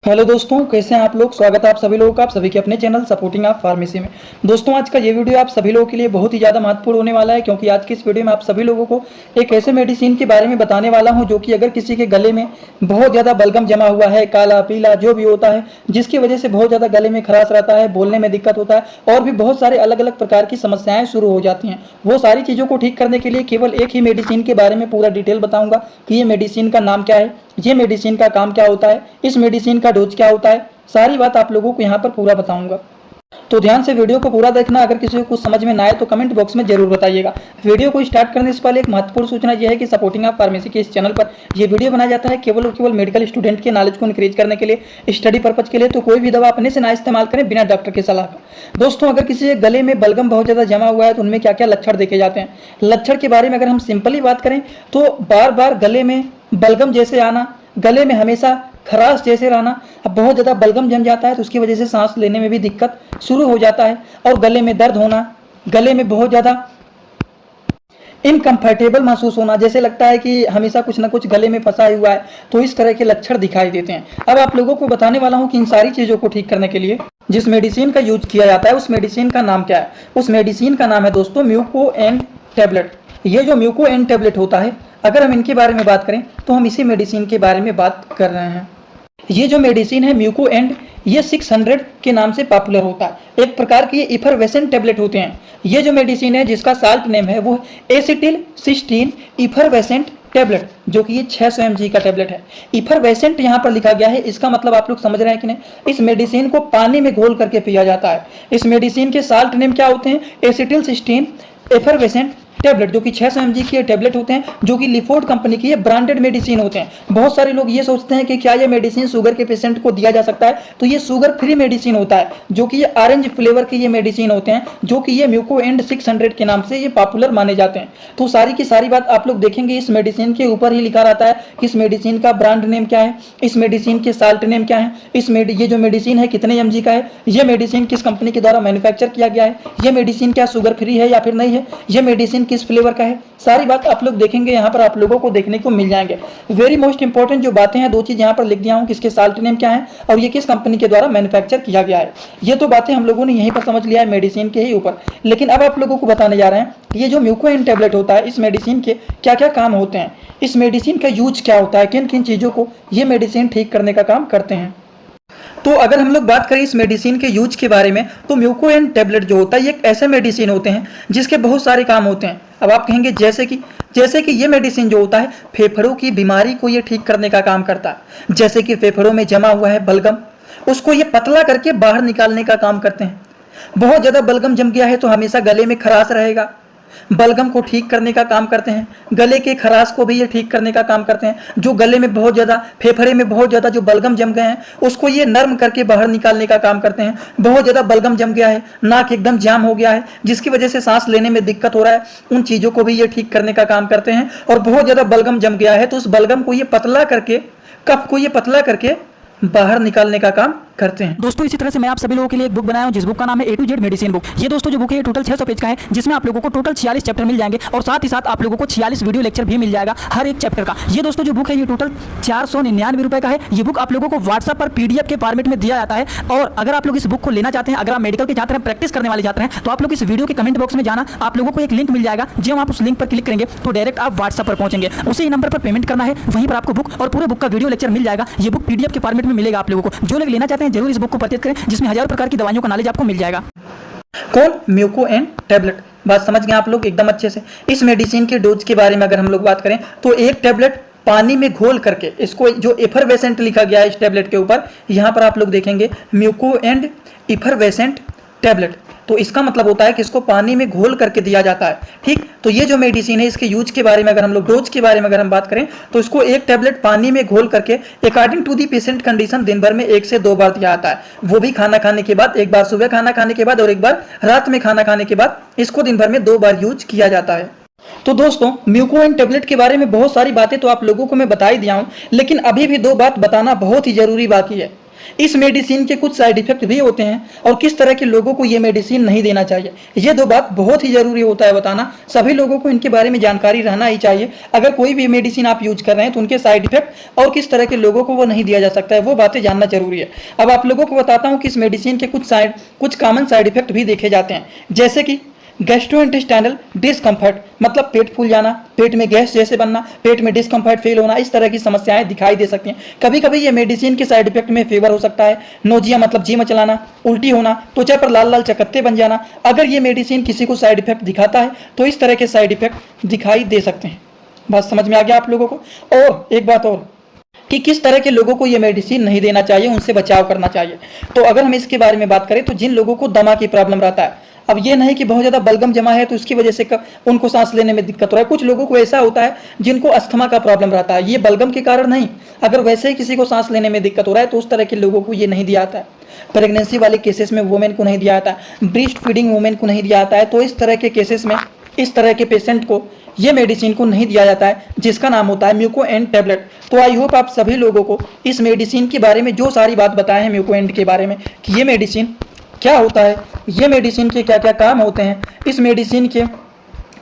Hello दोस्तों, कैसे हैं आप लोग। स्वागत है आप सभी लोगों का आप सभी के अपने चैनल सपोर्टिंग ऑफ फार्मेसी में। दोस्तों, आज का ये वीडियो आप सभी लोगों के लिए बहुत ही ज़्यादा महत्वपूर्ण होने वाला है, क्योंकि आज की इस वीडियो में आप सभी लोगों को एक ऐसे मेडिसिन के बारे में बताने वाला हूं जो कि अगर किसी के गले में बहुत ज़्यादा बलगम जमा हुआ है, काला पीला जो भी होता है, जिसकी वजह से बहुत ज़्यादा गले में खराश रहता है, बोलने में दिक्कत होता है और भी बहुत सारे अलग अलग प्रकार की समस्याएं शुरू हो जाती हैं, वो सारी चीज़ों को ठीक करने के लिए केवल एक ही मेडिसिन के बारे में पूरा डिटेल बताऊंगा कि ये मेडिसिन का नाम क्या है, ये मेडिसिन का काम क्या होता है, इस मेडिसिन का डोज क्या होता है, सारी बात आप लोगों को यहाँ पर पूरा बताऊंगा। तो ध्यान से वीडियो को पूरा देखना। अगर किसी को कुछ समझ में ना आए तो कमेंट बॉक्स में जरूर बताइएगा। वीडियो को स्टार्ट करने से पहले एक महत्वपूर्ण सूचना यह है कि सपोर्टिंग ऑफ फार्मेसी के इस चैनल पर यह वीडियो बनाया जाता है केवल और केवल मेडिकल स्टूडेंट के नॉलेज को इंक्रीज करने के लिए, स्टडी पर्पज के लिए। तो कोई भी दवा अपने से ना इस्तेमाल करें बिना डॉक्टर की सलाह का। दोस्तों, अगर किसी के गले में बलगम बहुत ज़्यादा जमा हुआ है तो उनमें क्या क्या लक्षण देखे जाते हैं। लक्षण के बारे में अगर हम सिंपली बात करें तो बार बार गले में बलगम जैसे आना, गले में हमेशा खराश जैसे रहना। अब बहुत ज़्यादा बलगम जम जाता है तो उसकी वजह से सांस लेने में भी दिक्कत शुरू हो जाता है और गले में दर्द होना, गले में बहुत ज़्यादा इनकम्फर्टेबल महसूस होना, जैसे लगता है कि हमेशा कुछ ना कुछ गले में फंसा हुआ है। तो इस तरह के लक्षण दिखाई देते हैं। अब आप लोगों को बताने वाला हूं कि इन सारी चीज़ों को ठीक करने के लिए जिस मेडिसिन का यूज किया जाता है उस मेडिसिन का नाम क्या है। उस मेडिसिन का नाम है दोस्तों म्यूको एंड टैबलेट। ये जो म्यूको एंड टैबलेट होता है, अगर हम इनके बारे में बात करें तो हम इसी मेडिसिन के बारे में बात कर रहे हैं। ये जो मेडिसिन है म्यूको एंड, ये 600 के नाम से पॉपुलर होता है। एक प्रकार की ये इफरवेसेंट टैबलेट होते हैं। ये जो मेडिसिन है जिसका साल्ट नेम है वो एसिटिल सिस्टीन इफरवेसेंट टैबलेट, जो कि ये 600 mg का टैबलेट है। इफरवेसेंट यहाँ पर लिखा गया है, इसका मतलब आप लोग समझ रहे हैं कि नहीं। इस मेडिसिन को पानी में घोल करके पिया जाता है। इस मेडिसिन के साल्ट नेम क्या होते हैं, एसिटिल सिस्टीन एफरवेसेंट टैबलेट, जो कि 600 mg के टैबलेट होते हैं, जो कि लिफोर्ड कंपनी की ये ब्रांडेड मेडिसिन होते हैं। बहुत सारे लोग ये सोचते हैं कि क्या ये मेडिसिन शुगर के पेशेंट को दिया जा सकता है, तो ये शुगर फ्री मेडिसिन होता है, जो कि ये ऑरेंज फ्लेवर के ये मेडिसिन होते हैं, जो कि ये म्यूको एंड 600 के नाम से ये पॉपुलर माने जाते हैं। तो सारी की सारी बात आप लोग देखेंगे इस मेडिसिन के ऊपर ही लिखा रहता है कि इस मेडिसिन का ब्रांड नेम क्या है, इस मेडिसिन के साल्ट नेम क्या है, ये जो मेडिसिन है कितने mg का है, ये मेडिसिन किस कंपनी के द्वारा मैन्युफैक्चर किया गया है, ये मेडिसिन क्या शुगर फ्री है या फिर नहीं है, ये मेडिसिन किस फ्लेवर का है, सारी बात आप लोग देखेंगे यहाँ पर आप लोगों को देखने को मिल जाएंगे। वेरी मोस्ट इंपॉर्टेंट जो बातें हैं, दो चीज यहाँ पर लिख दिया हूँ, किसके साल्ट नेम क्या है और ये किस कंपनी के द्वारा मैन्युफैक्चर किया गया है। ये तो बातें हम लोगों ने यहीं पर समझ लिया है मेडिसिन के ही ऊपर। लेकिन अब आप लोगों को बताने जा रहे हैं कि ये जो म्यूको एंड टैबलेट होता है, इस मेडिसिन के क्या क्या काम होते हैं, इस मेडिसिन का यूज क्या होता है, किन किन चीजों को ये मेडिसिन ठीक करने का काम करते हैं। तो अगर हम लोग बात करें इस मेडिसिन के यूज के बारे में, तो म्यूको एंड टैबलेट जो होता है ये एक ऐसे मेडिसिन होते हैं जिसके बहुत सारे काम होते हैं। अब आप कहेंगे जैसे कि ये मेडिसिन जो होता है फेफड़ों की बीमारी को ये ठीक करने का काम करता है। जैसे कि फेफड़ों में जमा हुआ है बलगम, उसको ये पतला करके बाहर निकालने का काम करते हैं। बहुत ज़्यादा बलगम जम गया है तो हमेशा गले में खराश रहेगा, बलगम को ठीक करने का काम करते हैं। गले के खराश को भी ये ठीक करने का काम करते हैं। जो गले में बहुत ज़्यादा, फेफड़े में बहुत ज़्यादा जो बलगम जम गए हैं उसको ये नर्म करके बाहर निकालने का काम करते हैं। बहुत ज़्यादा बलगम जम गया है, नाक एकदम जाम हो गया है जिसकी वजह से सांस लेने में दिक्कत हो रहा है, उन चीज़ों को भी ये ठीक करने का काम करते हैं। और बहुत ज़्यादा बलगम जम गया है तो उस बलगम को ये पतला करके, कफ को ये पतला करके बाहर निकालने का काम करते हैं। दोस्तों, इसी तरह से मैं आप सभी लोगों के लिए एक बुक बनाया हूं जिस बुक का नाम है A to Z medicine book. ये दोस्तों जो बुक है ये टोटल 600 पेज का है, जिसमें आप लोगों को टोटल 46 चैप्टर मिल जाएंगे और साथ ही साथ आप लोगों को 46 वीडियो लेक्चर भी मिल जाएगा हर एक चैप्टर का। ये दोस्तों जो बुक है ये टोटल 499 रुपए का है। ये बुक आप लोगों को व्हाट्सएप पर PDF के फॉर्मेट में दिया जाता है। और अगर आप लोग इस बुक को लेना चाहते हैं, अगर आप मेडिकल के छात्र हैं, प्रैक्टिस करने वाले छात्र हैं, तो आप लोग इस वीडियो के कमेंट बॉक्स में जाना, आप लोगों को एक लिंक मिल जाएगा। जब आप उस लिंक पर क्लिक करेंगे तो डायरेक्ट आप व्हाट्सएप पर पहुंचेंगे, उसी नंबर पर पेमेंट करना है, वहीं पर आपको बुक और पूरे बुक का वीडियो लेक्चर मिल जाएगा। ये बुक PDF के फॉर्मेट में मिलेगा आप लोगों को। जो लोग लेना चाहते हैं जरूर इस बुक को परचेज करें, जिसमें हजारों प्रकार की दवाइयों का नॉलेज आपको मिल जाएगा। कौन, म्यूको एंड टैबलेट। बात समझ गए आप लोग एकदम अच्छे से। इस मेडिसिन के डोज के बारे में अगर हम लोग बात करें तो एक टैबलेट पानी में घोल करके, इसको जो एफरवेसेंट लिखा गया है इस टैबलेट के ऊपर, यहाँ पर आप लोग देखेंगे म्यूको एंड एफरवेसेंट टैबलेट, तो इसका मतलब होता है कि इसको पानी में घोल करके दिया जाता है। ठीक, तो ये जो मेडिसिन है इसके यूज के बारे में अगर हम लोग, डोज के बारे में अगर हम बात करें तो इसको एक टैबलेट पानी में घोल करके according to the patient condition दिन भर में 1 से 2 बार दिया जाता है। वो भी खाना खाने के बाद, एक बार सुबह खाना खाने के बाद और एक बार रात में खाना खाने के बाद। इसको दिन भर में 2 बार यूज किया जाता है। तो दोस्तों, म्यूको एंड टैबलेट के बारे में बहुत सारी बातें तो आप लोगों को मैं बता ही दिया हूं, लेकिन अभी भी 2 बात बताना बहुत ही जरूरी बाकी है। इस मेडिसिन के कुछ साइड इफेक्ट भी होते हैं और किस तरह के लोगों को ये मेडिसिन नहीं देना चाहिए। ये दो बात बहुत ही जरूरी होता है बताना। सभी लोगों को इनके बारे में जानकारी रहना ही चाहिए। अगर कोई भी मेडिसिन आप यूज कर रहे हैं तो उनके साइड इफेक्ट और किस तरह के लोगों को वो नहीं दिया जा सकता है, वो बातें जानना जरूरी है। अब आप लोगों को बताता हूँ कि इस मेडिसिन के कुछ कॉमन साइड इफेक्ट भी देखे जाते हैं, जैसे कि गैस्ट्रोइंटेस्टाइनल डिस्कम्फर्ट, मतलब पेट फूल जाना, पेट में गैस जैसे बनना, पेट में डिस्कम्फर्ट फील होना, इस तरह की समस्याएं दिखाई दे सकती हैं। कभी कभी ये मेडिसिन के साइड इफेक्ट में फीवर हो सकता है, नोजिया मतलब जी मचलाना, उल्टी होना, त्वचा पर लाल लाल चकत्ते बन जाना। अगर ये मेडिसिन किसी को साइड इफेक्ट दिखाता है तो इस तरह के साइड इफेक्ट दिखाई दे सकते हैं। बात समझ में आ गया आप लोगों को। और एक बात और कि किस तरह के लोगों को ये मेडिसिन नहीं देना चाहिए, उनसे बचाव करना चाहिए। तो अगर हम इसके बारे में बात करें तो जिन लोगों को दमा की प्रॉब्लम रहता है, अब ये नहीं कि बहुत ज़्यादा बलगम जमा है तो उसकी वजह से उनको सांस लेने में दिक्कत हो रहा है। कुछ लोगों को ऐसा होता है जिनको अस्थमा का प्रॉब्लम रहता है, ये बलगम के कारण नहीं। अगर वैसे ही किसी को सांस लेने में दिक्कत हो रहा है तो उस तरह के लोगों को ये नहीं दिया जाता है। प्रेगनेंसी वाले केसेस में वुमेन को नहीं दिया जाता है, ब्रेस्ट फीडिंग वुमेन को नहीं दिया जाता है। तो इस तरह के केसेस में इस तरह के पेशेंट को ये मेडिसिन को नहीं दिया जाता है, जिसका नाम होता है म्यूकोएंड टैबलेट। तो आई होप आप सभी लोगों को इस मेडिसिन के बारे में जो सारी बात बताए हैं म्यूकोएंड के बारे में, कि ये मेडिसिन क्या होता है, ये मेडिसिन के क्या क्या काम होते हैं, इस मेडिसिन के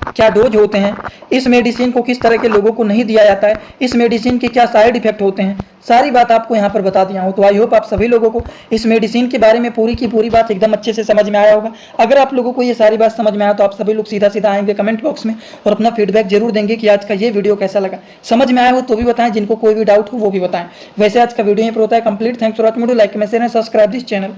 क्या डोज होते हैं, इस मेडिसिन को किस तरह के लोगों को नहीं दिया जाता है, इस मेडिसिन के क्या साइड इफेक्ट होते हैं, सारी बात आपको यहाँ पर बता दिया हूँ। तो आई होप आप सभी लोगों को इस मेडिसिन के बारे में पूरी की पूरी बात एकदम अच्छे से समझ में आया होगा। अगर आप लोगों को ये सारी बात समझ में आया तो आप सभी लोग सीधा सीधा आएंगे कमेंट बॉक्स में और अपना फीडबैक जरूर देंगे कि आज का ये वीडियो कैसा लगा। समझ में आया हो तो भी बताएं, जिनको कोई भी डाउट हो वो भी बताएं। वैसे आज का वीडियो यहीं पर होता है complete. Thanks for watching video, like comment share and subscribe this channel.